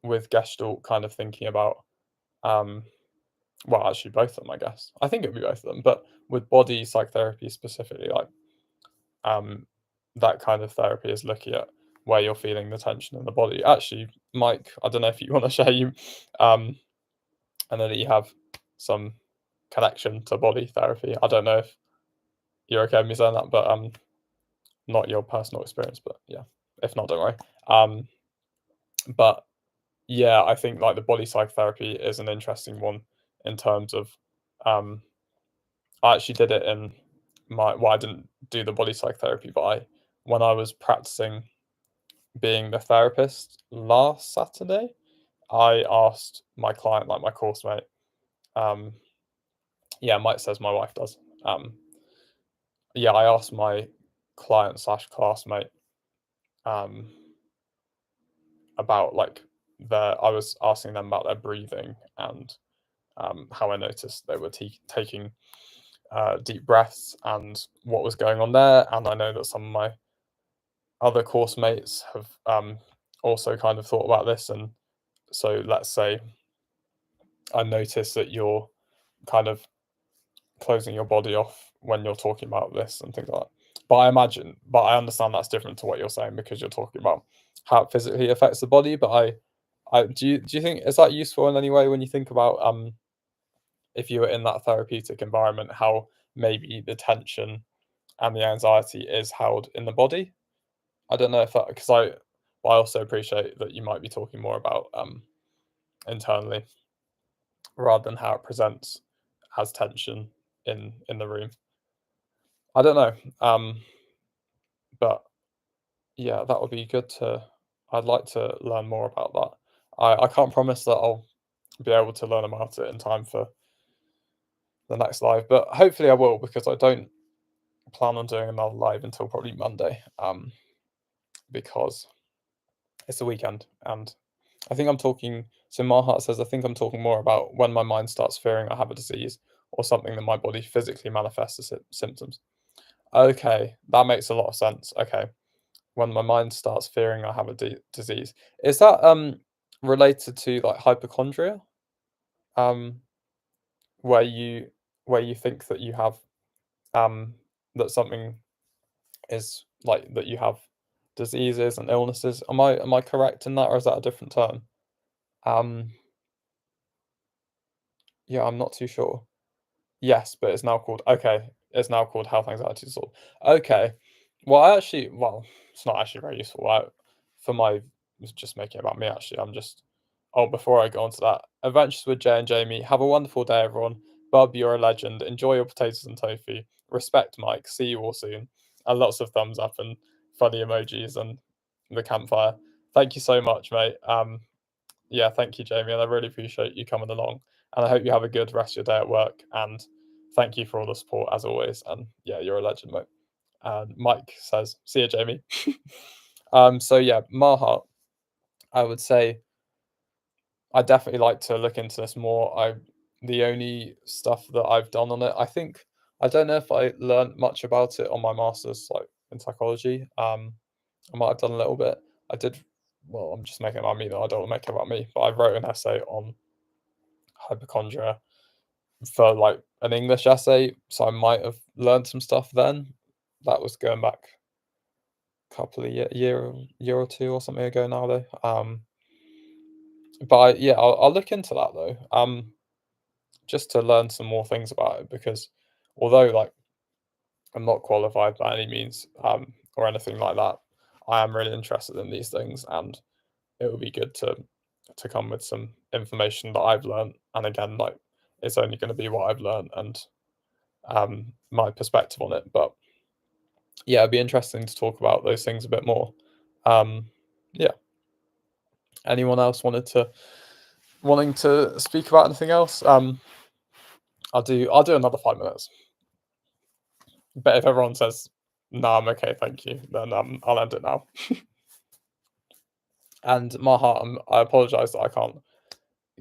with Gestalt, kind of thinking about, um, well, actually, both of them, I guess. I think it would be both of them, but with body psychotherapy specifically, like um, that kind of therapy is looking at where you're feeling the tension in the body. Actually, Mike, I don't know if you want to share um, I know that you have some connection to body therapy. I don't know if you're okay with me saying that, but not your personal experience, but yeah. If not, don't worry. Um, but yeah, I think like the body psychotherapy is an interesting one in terms of um, I actually did it in I didn't do the body psychotherapy, but I when I was practicing being the therapist last Saturday, I asked my client, like my course mate, um, yeah, Mike says my wife does. Yeah, I asked my client slash classmate um, about like I was asking them about their breathing and how I noticed they were taking deep breaths and what was going on there. And I know that some of my other course mates have also kind of thought about this. And so let's say I notice that you're kind of closing your body off when you're talking about this and things like that. But I understand that's different to what you're saying because you're talking about how it physically affects the body. But do you think is that useful in any way when you think about if you were in that therapeutic environment, how maybe the tension and the anxiety is held in the body? I don't know if that because I also appreciate that you might be talking more about internally rather than how it presents as tension in the room. I don't know. But yeah, that would be good to I'd like to learn more about that. I can't promise that I'll be able to learn about it in time for the next live, but hopefully I will because I don't plan on doing another live until probably Monday, because it's the weekend and I think I'm talking so my heart says I think I'm talking more about when my mind starts fearing I have a disease or something that my body physically manifests as symptoms. Okay, that makes a lot of sense. Okay. When my mind starts fearing I have a disease. Is that related to like hypochondria? Um, where you think that you have um that something is like that you have diseases and illnesses. Am I correct in that or is that a different term? Um, Yeah, I'm not too sure. Yes, but it's now called Health Anxiety Disorder. Okay. Well, it's not actually very useful, for my it's just making it about me, actually. Before I go on to that, Adventures with Jay and Jamie. Have a wonderful day, everyone. Bub, you're a legend. Enjoy your potatoes and tofu. Respect, Mike. See you all soon. And lots of thumbs up and funny emojis and the campfire. Thank you so much, mate. Yeah, thank you, Jamie, and I really appreciate you coming along. And I hope you have a good rest of your day at work. And thank you for all the support as always. And yeah, you're a legend, mate. And Mike says, "See you, Jamie." So yeah, Maha, I would say I definitely like to look into this more. The only stuff that I've done on it, I don't know if I learned much about it on my masters, like in psychology. I might have done a little bit. I did. Well, I'm just making it about me though. I don't want to make it about me, but I wrote an essay on hypochondria for like an English essay, so I might have learned some stuff then. That was going back a couple of year or two or something ago now though. Yeah, I'll look into that though. Just to learn some more things about it because although like I'm not qualified by any means, or anything like that, I am really interested in these things and it would be good to come with some information that I've learned. And again, like it's only going to be what I've learned and my perspective on it. But yeah, it'd be interesting to talk about those things a bit more. Um, yeah. Anyone else wanting to speak about anything else? I'll do another 5 minutes. But if everyone says no, I'm okay, thank you, then I'll end it now. And Maha, I apologize that I can't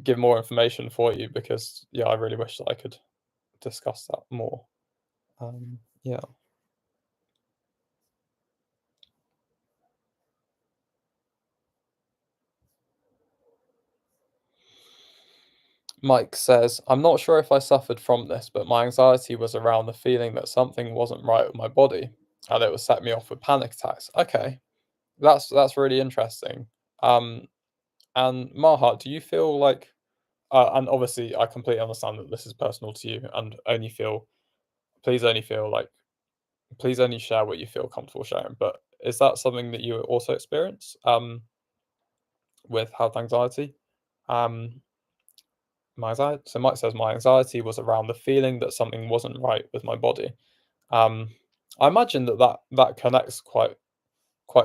give more information for you because yeah, I really wish that I could discuss that more. Yeah. Mike says, I'm not sure if I suffered from this, but my anxiety was around the feeling that something wasn't right with my body and it would set me off with panic attacks. Okay. That's really interesting. Um, and Maha, do you feel like and obviously I completely understand that this is personal to you and please only feel like please only share what you feel comfortable sharing. But is that something that you also experience with health anxiety? Um, my anxiety. So Mike says my anxiety was around the feeling that something wasn't right with my body. Um, I imagine that connects quite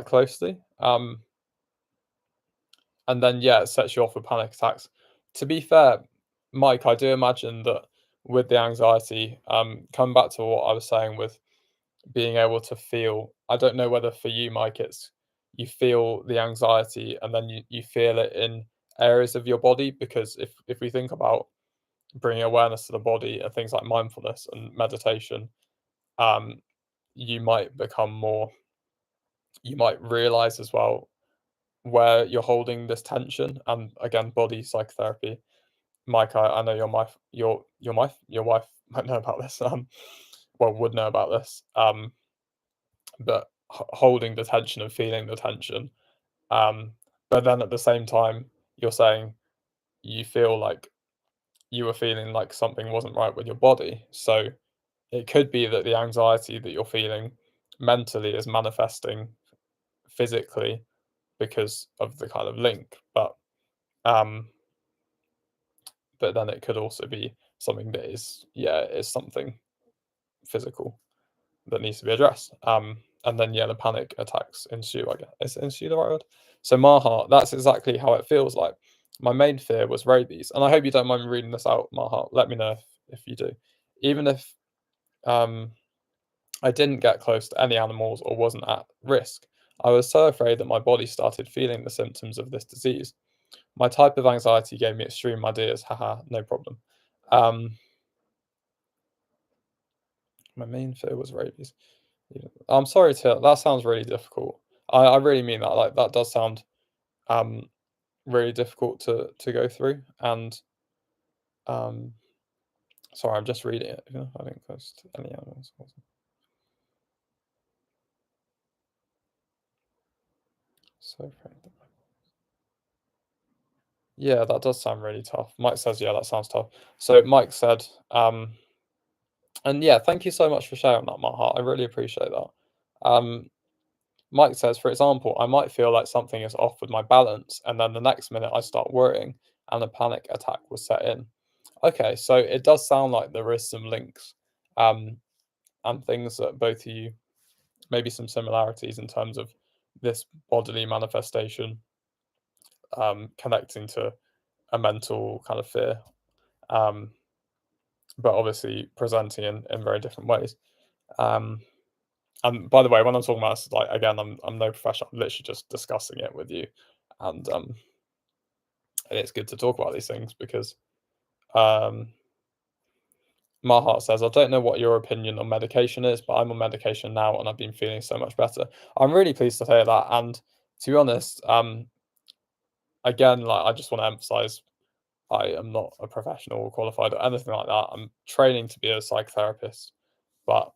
closely. And then yeah, it sets you off with panic attacks. To be fair, Mike, I do imagine that with the anxiety, coming back to what I was saying with being able to feel, I don't know whether for you, Mike, it's you feel the anxiety and then you feel it in areas of your body because if we think about bringing awareness to the body and things like mindfulness and meditation, um, you might become more, you might realize as well where you're holding this tension. And again, body psychotherapy. Mike, I know your wife might know about this. Well, would know about this. But holding the tension and feeling the tension. Um, but then at the same time, you're saying you feel like you were feeling like something wasn't right with your body. So it could be that the anxiety that you're feeling mentally is manifesting physically because of the kind of link. Um, but then it could also be something that is something physical that needs to be addressed. And then yeah, the panic attacks ensue. I guess is ensue the right word? So Maha, that's exactly how it feels like. My main fear was rabies, and I hope you don't mind me reading this out, Maha. Let me know if you do. Even if um, I didn't get close to any animals or wasn't at risk, I was so afraid that my body started feeling the symptoms of this disease. My type of anxiety gave me extreme ideas. Haha, no problem. Um, my main fear was rabies. Yeah. I'm sorry to that sounds really difficult. I really mean that. Like that does sound um really difficult to go through. And um sorry, I'm just reading it. You know, I didn't close to any animals. So afraid. Yeah, that does sound really tough. Mike says, "Yeah, that sounds tough." So Mike said, and yeah, thank you so much for sharing that, Maha. I really appreciate that. Um, Mike says, for example, I might feel like something is off with my balance, and then the next minute I start worrying, and a panic attack will set in. Okay, so it does sound like there is some links, um, and things that both of you, maybe some similarities in terms of this bodily manifestation, connecting to a mental kind of fear, um, but obviously presenting in very different ways. Um, and by the way, when I'm talking about this, like again, I'm no professional. I'm literally just discussing it with you, and it's good to talk about these things because um, my heart says, I don't know what your opinion on medication is, but I'm on medication now and I've been feeling so much better. I'm really pleased to hear that. And to be honest, again, like I just want to emphasize, I am not a professional or qualified or anything like that. I'm training to be a psychotherapist, but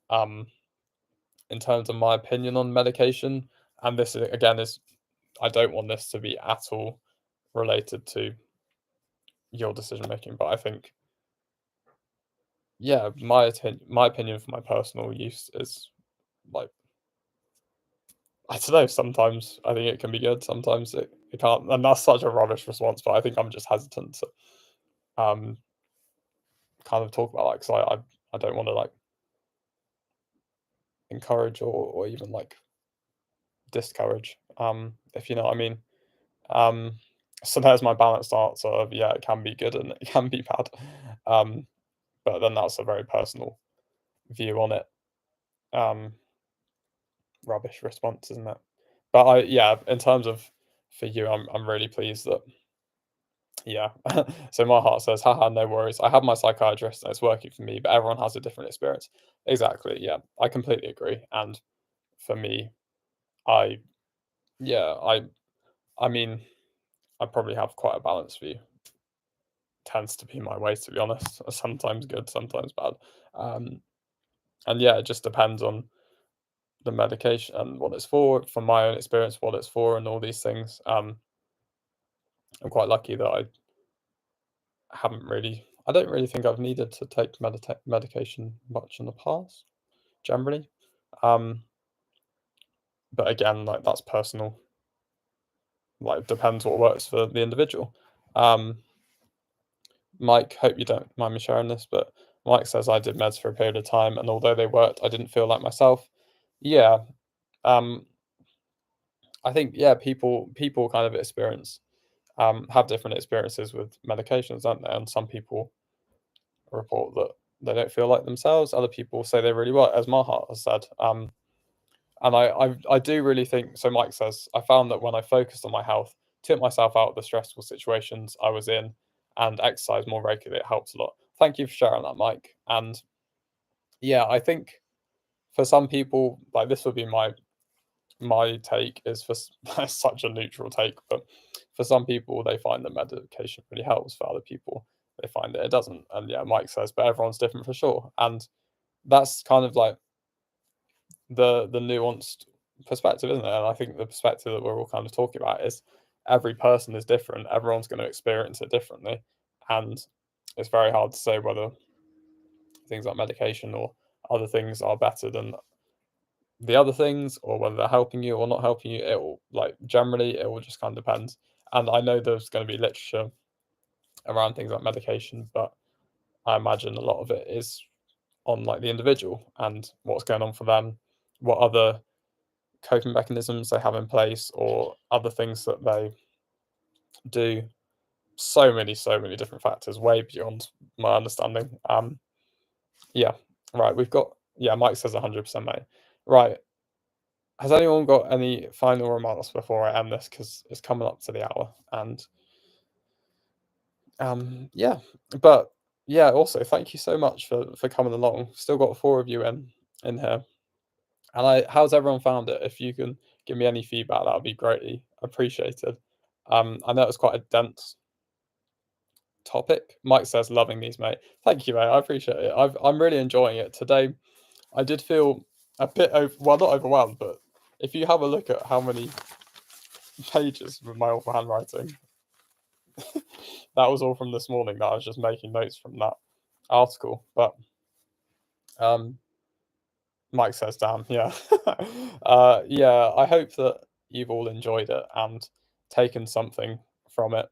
in terms of my opinion on medication, and this is, again is I don't want this to be at all related to your decision making, but I think yeah, my opinion for my personal use is like I don't know. Sometimes I think it can be good. Sometimes it can't, and that's such a rubbish response. But I think I'm just hesitant to um kind of talk about that because I don't want to like encourage or even like discourage. If you know what I mean. Um, so there's my balanced answer of yeah, it can be good and it can be bad. Um, but then that's a very personal view on it. Um, rubbish response, isn't it? But yeah, in terms of for you, I'm really pleased that yeah. So my heart says, haha, no worries. I have my psychiatrist and it's working for me, but everyone has a different experience. Exactly. Yeah. I completely agree. And for me, I yeah, I mean, I probably have quite a balanced view. Tends to be my way, to be honest. Sometimes good, sometimes bad. Um, and yeah, it just depends on the medication and what it's for. From my own experience, what it's for, and all these things. I'm quite lucky that I haven't really. I don't really think I've needed to take medication much in the past, generally. Um, but again, like that's personal. Like depends what works for the individual. Um, Mike, hope you don't mind me sharing this, but Mike says I did meds for a period of time, and although they worked, I didn't feel like myself. Yeah, um, I think yeah, people kind of experience have different experiences with medications, don't they? And some people report that they don't feel like themselves. Other people say they really work, as Mahat has said. And I do really think so. Mike says I found that when I focused on my health, took myself out of the stressful situations I was in, and exercised more regularly, it helps a lot. Thank you for sharing that, Mike. And yeah, I think for some people, like this would be my take is for such a neutral take, but for some people they find that medication really helps. For other people, they find that it doesn't. And yeah, Mike says, but everyone's different for sure. And that's kind of like the nuanced perspective, isn't it? And I think the perspective that we're all kind of talking about is every person is different. Everyone's going to experience it differently, and it's very hard to say whether things like medication or other things are better than the other things, or whether they're helping you or not helping you. It will like generally it will just kind of depend. And I know there's going to be literature around things like medication, but I imagine a lot of it is on like the individual and what's going on for them, what other coping mechanisms they have in place or other things that they do. So many different factors, way beyond my understanding. Yeah, right. We've got yeah. Mike says 100%, mate. Right. Has anyone got any final remarks before I end this? Because it's coming up to the hour, and yeah. But yeah, also thank you so much for coming along. Still got four of you in here. And how's everyone found it? If you can give me any feedback, that would be greatly appreciated. I know it's quite a dense topic. Mike says, loving these, mate. Thank you, mate. I appreciate it. I'm really enjoying it. Today, I did feel a bit well, not overwhelmed, but if you have a look at how many pages with my awful handwriting, that was all from this morning that I was just making notes from that article. But um, Mike says, "Damn, yeah, yeah." I hope that you've all enjoyed it and taken something from it.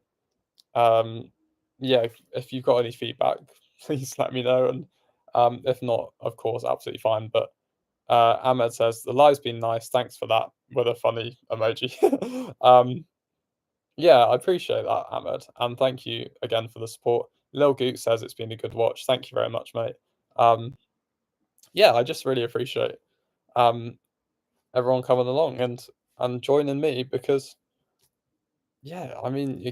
Um, yeah, if you've got any feedback, please let me know. And if not, of course, absolutely fine. But Ahmed says the live's been nice. Thanks for that with a funny emoji. Yeah, I appreciate that, Ahmed, and thank you again for the support. Lil Goot says it's been a good watch. Thank you very much, mate. Um, yeah, I just really appreciate um, everyone coming along and joining me because yeah, I mean you're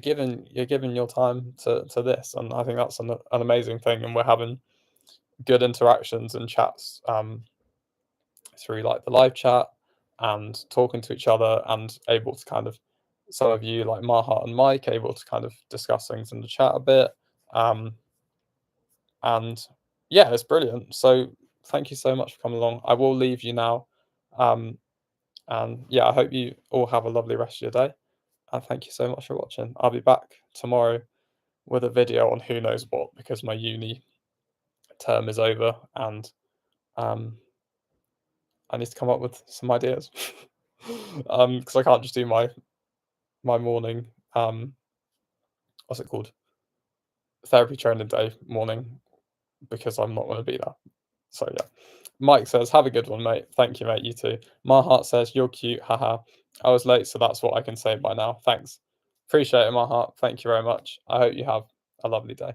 giving your time to this, and I think that's an amazing thing, and we're having good interactions and chats through like the live chat and talking to each other and able to kind of some of you like Mahat and Mike able to kind of discuss things in the chat a bit. Um, and yeah, it's brilliant. So thank you so much for coming along. I will leave you now. Um, and yeah, I hope you all have a lovely rest of your day. And thank you so much for watching. I'll be back tomorrow with a video on who knows what because my uni term is over and um, I need to come up with some ideas. Because I can't just do my morning, what's it called? Therapy training day morning because I'm not gonna be there. So yeah. Mike says, "Have a good one, mate." Thank you, mate. You too. My heart says, "You're cute. Haha. I was late, so that's what I can say by now. Thanks. Appreciate it, my heart. Thank you very much. I hope you have a lovely day,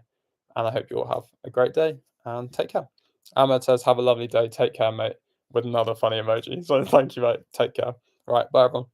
and I hope you all have a great day. And take care." Ahmed says, "Have a lovely day. Take care, mate." With another funny emoji. So thank you, mate. Take care. Right, bye, everyone.